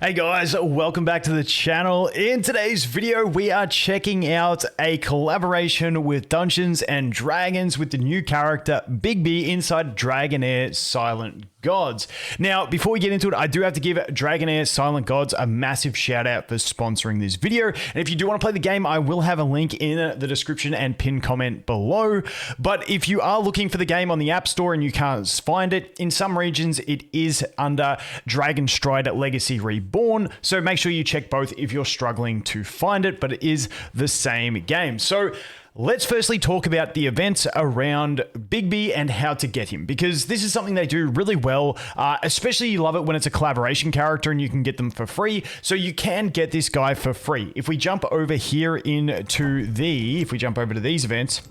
Hey guys, welcome back to the channel. In today's video, we are checking out a collaboration with Dungeons and Dragons with the new character Bigby inside Dragonheir Silent Gods. Now, before we get into it, I do have to give Dragonheir Silent Gods a massive shout out for sponsoring this video. And if you do want to play the game, I will have a link in the description and pinned comment below. But if you are looking for the game on the App Store and you can't find it, in some regions it is under Dragonstride Legacy Reborn. So make sure you check both if you're struggling to find it, but it is the same game. So let's firstly talk about the events around Bigby and how to get him, because this is something they do really well. Especially you love it when it's a collaboration character and you can get them for free. So you can get this guy for free. If we jump over here if we jump over to these events,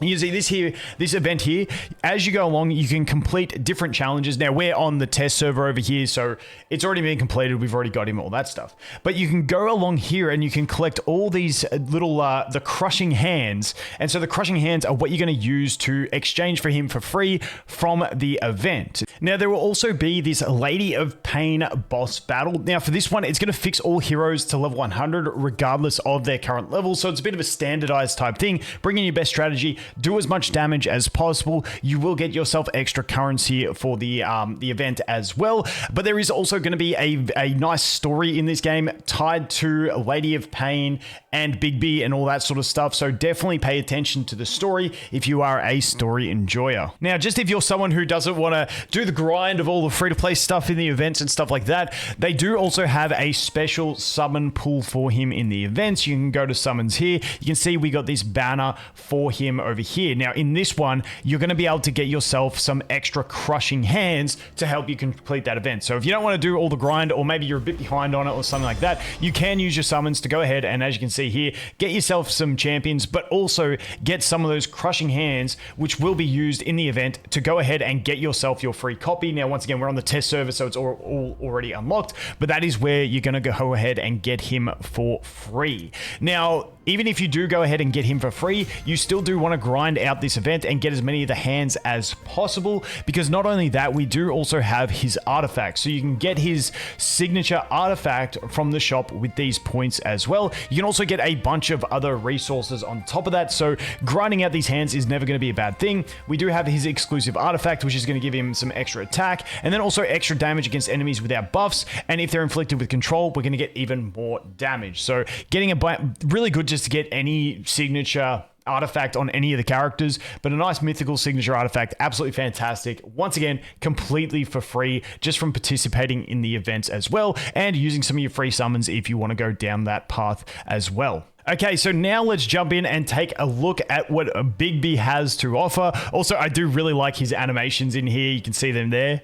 you see this event here, as you go along, you can complete different challenges. Now, we're on the test server over here, so it's already been completed. We've already got him, all that stuff. But you can go along here and you can collect all these little, the crushing hands. And so the crushing hands are what you're going to use to exchange for him for free from the event. Now, there will also be this Lady of Pain boss battle. Now, for this one, it's going to fix all heroes to level 100, regardless of their current level. So it's a bit of a standardized type thing. Bring in your best strategy. Do as much damage as possible. You will get yourself extra currency for the event as well. But there is also going to be a nice story in this game tied to Lady of Pain and Bigby and all that sort of stuff. So definitely pay attention to the story if you are a story enjoyer. Now, just if you're someone who doesn't want to do the grind of all the free-to-play stuff in the events and stuff like that, they do also have a special summon pool for him in the events. You can go to summons here. You can see we got this banner for him over here. Now, in this one, you're going to be able to get yourself some extra crushing hands to help you complete that event. So if you don't want to do all the grind, or maybe you're a bit behind on it or something like that, you can use your summons to go ahead and, as you can see here, get yourself some champions, but also get some of those crushing hands, which will be used in the event to go ahead and get yourself your free copy. Now, once again, we're on the test server, so it's all already unlocked, but that is where you're going to go ahead and get him for free. Now, even if you do go ahead and get him for free, you still do want to grind out this event and get as many of the hands as possible, because not only that, we do also have his artifacts. So you can get his signature artifact from the shop with these points as well. You can also get a bunch of other resources on top of that. So grinding out these hands is never going to be a bad thing. We do have his exclusive artifact, which is going to give him some extra attack and then also extra damage against enemies without buffs. And if they're inflicted with control, we're going to get even more damage. So getting really good just to get any signature artifact on any of the characters, but a nice mythical signature artifact, absolutely fantastic. Once again, completely for free, just from participating in the events as well, and using some of your free summons if you want to go down that path as well. Okay, so now let's jump in and take a look at what Bigby has to offer. Also, I do really like his animations in here. You can see them there.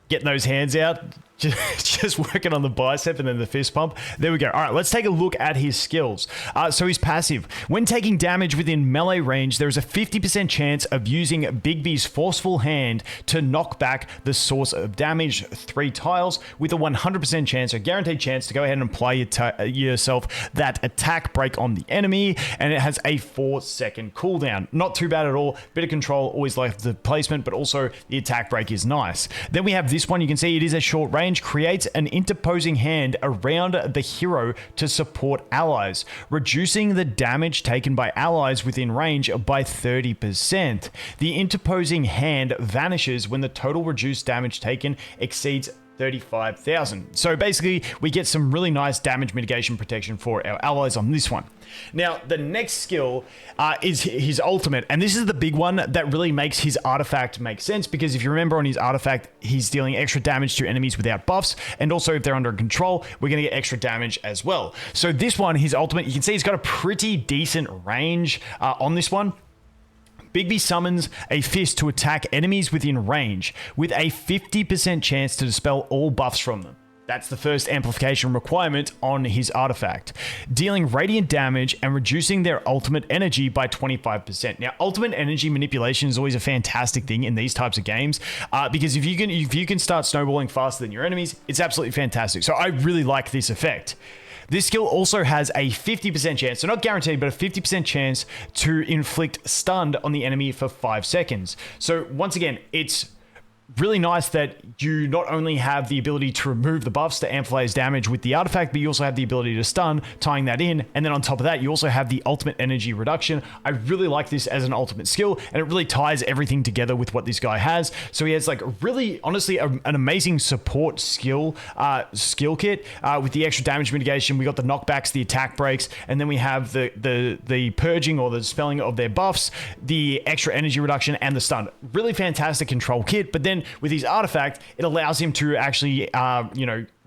Getting those hands out. Just working on the bicep and then the fist pump. There we go. All right, let's take a look at his skills. So his passive. When taking damage within melee range, there is a 50% chance of using Bigby's forceful hand to knock back the source of damage 3 tiles, with a 100% chance, a guaranteed chance, to go ahead and apply yourself that attack break on the enemy, and it has a 4-second cooldown. Not too bad at all. Bit of control, always like the placement, but also the attack break is nice. Then we have this one. You can see it is a short range. Creates an interposing hand around the hero to support allies, reducing the damage taken by allies within range by 30%. The interposing hand vanishes when the total reduced damage taken exceeds 35,000. So basically, we get some really nice damage mitigation protection for our allies on this one. Now, the next skill is his ultimate, and this is the big one that really makes his artifact make sense, because if you remember on his artifact, he's dealing extra damage to enemies without buffs, and also if they're under control, we're going to get extra damage as well. So this one, his ultimate, you can see he's got a pretty decent range on this one. Bigby summons a fist to attack enemies within range, with a 50% chance to dispel all buffs from them. That's the first amplification requirement on his artifact, dealing radiant damage and reducing their ultimate energy by 25%. Now, ultimate energy manipulation is always a fantastic thing in these types of games, because if you can start snowballing faster than your enemies, it's absolutely fantastic. So I really like this effect. This skill also has a 50% chance, so not guaranteed, but a 50% chance to inflict stun on the enemy for 5 seconds. So once again, it's really nice that you not only have the ability to remove the buffs to amplify his damage with the artifact, but you also have the ability to stun, tying that in. And then on top of that, you also have the ultimate energy reduction. I really like this as an ultimate skill, and it really ties everything together with what this guy has. So he has like really, honestly, an amazing support skill kit with the extra damage mitigation. We got the knockbacks, the attack breaks, and then we have the purging or the spelling of their buffs, the extra energy reduction, and the stun. Really fantastic control kit. But then with his artifact, it allows him to actually,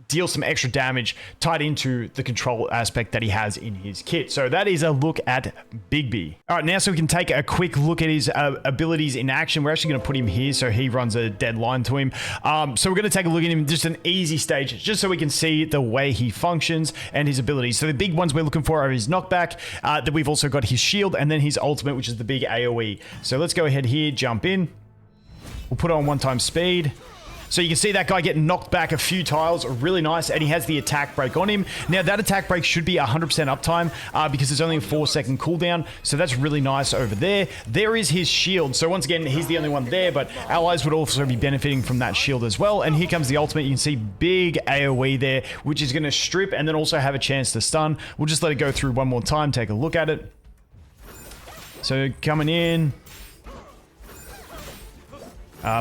deal some extra damage tied into the control aspect that he has in his kit. So that is a look at Bigby. All right, now so we can take a quick look at his abilities in action. We're actually going to put him here so he runs a dead line to him. So we're going to take a look at him, just an easy stage, just so we can see the way he functions and his abilities. So the big ones we're looking for are his knockback, that we've also got his shield, and then his ultimate, which is the big AoE. So let's go ahead here, jump in. We'll put on 1x speed. So you can see that guy getting knocked back a few tiles, really nice, and he has the attack break on him. Now that attack break should be 100% uptime because it's only a 4-second cooldown, so that's really nice over there. There is his shield, so once again, he's the only one there, but allies would also be benefiting from that shield as well. And here comes the ultimate. You can see big AoE there, which is going to strip and then also have a chance to stun. We'll just let it go through one more time, take a look at it. So coming in.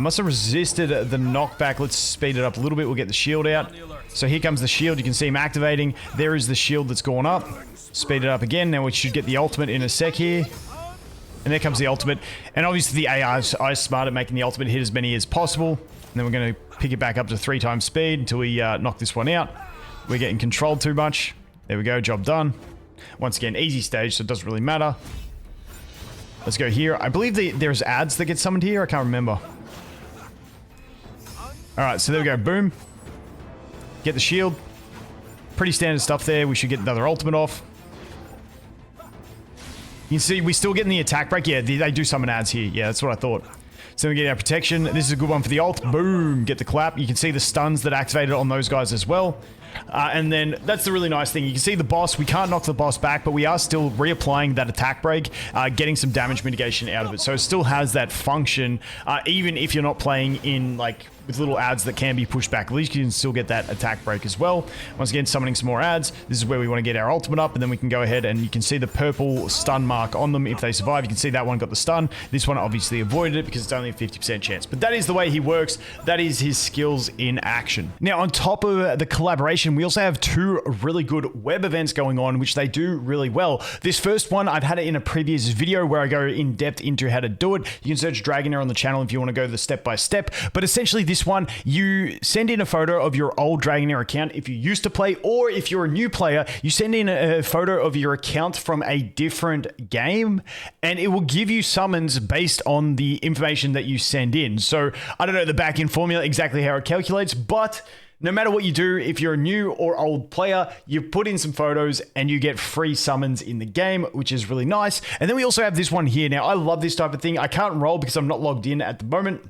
Must have resisted the knockback. Let's speed it up a little bit. We'll get the shield out. So here comes the shield. You can see him activating. There is the shield that's gone up. Speed it up again. Now we should get the ultimate in a sec here. And there comes the ultimate. And obviously the AI is smart at making the ultimate hit as many as possible. And then we're going to pick it back up to 3x speed until we knock this one out. We're getting controlled too much. There we go. Job done. Once again, easy stage, so it doesn't really matter. Let's go here. I believe there's ads that get summoned here. I can't remember. Alright, so there we go. Boom. Get the shield. Pretty standard stuff there. We should get another ultimate off. You can see we're still getting the attack break. Yeah, they do summon ads here. Yeah, that's what I thought. So we get our protection. This is a good one for the ult. Boom. Get the clap. You can see the stuns that activated on those guys as well. And then that's the really nice thing. You can see the boss. We can't knock the boss back, but we are still reapplying that attack break, getting some damage mitigation out of it. So it still has that function, even if you're not playing in like with little ads that can be pushed back. At least you can still get that attack break as well. Once again, summoning some more ads. This is where we want to get our ultimate up, and then we can go ahead and you can see the purple stun mark on them if they survive. You can see that one got the stun. This one obviously avoided it because it's only a 50% chance. But that is the way he works. That is his skills in action. Now, on top of the collaboration, we also have 2 really good web events going on, which they do really well. This first one, I've had it in a previous video where I go in depth into how to do it. You can search Dragonheir on the channel if you want to go the step-by-step. But essentially, this one, you send in a photo of your old Dragonheir account if you used to play, or if you're a new player, you send in a photo of your account from a different game, and it will give you summons based on the information that you send in. So I don't know the back-end formula exactly how it calculates, but no matter what you do, if you're a new or old player, you put in some photos and you get free summons in the game, which is really nice. And then we also have this one here. Now, I love this type of thing. I can't roll because I'm not logged in at the moment.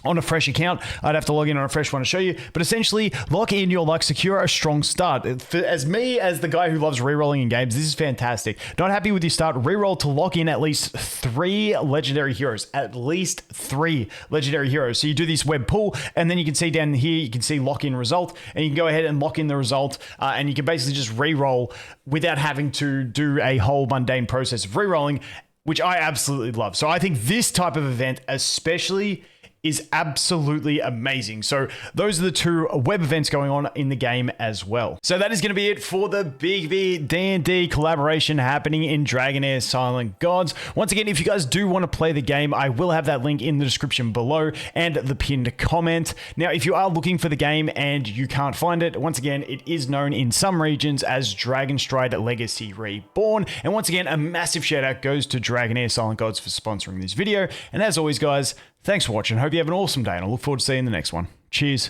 On a fresh account, I'd have to log in on a fresh one to show you. But essentially, lock in your luck, secure a strong start. As me, as the guy who loves rerolling in games, this is fantastic. Not happy with your start? Reroll to lock in at least 3 legendary heroes. At least 3 legendary heroes. So you do this web pull, and then you can see down here, you can see lock in result, and you can go ahead and lock in the result, and you can basically just reroll without having to do a whole mundane process of rerolling, which I absolutely love. So I think this type of event, especially, is absolutely amazing. So those are the 2 web events going on in the game as well. So that is going to be it for the Bigby D&D collaboration happening in Dragonheir Silent Gods. Once again, if you guys do want to play the game, I will have that link in the description below and the pinned comment. Now, if you are looking for the game and you can't find it, once again, it is known in some regions as Dragonstride Legacy Reborn. And once again, a massive shout out goes to Dragonheir Silent Gods for sponsoring this video. And as always, guys, thanks for watching. Hope you have an awesome day, and I look forward to seeing you in the next one. Cheers.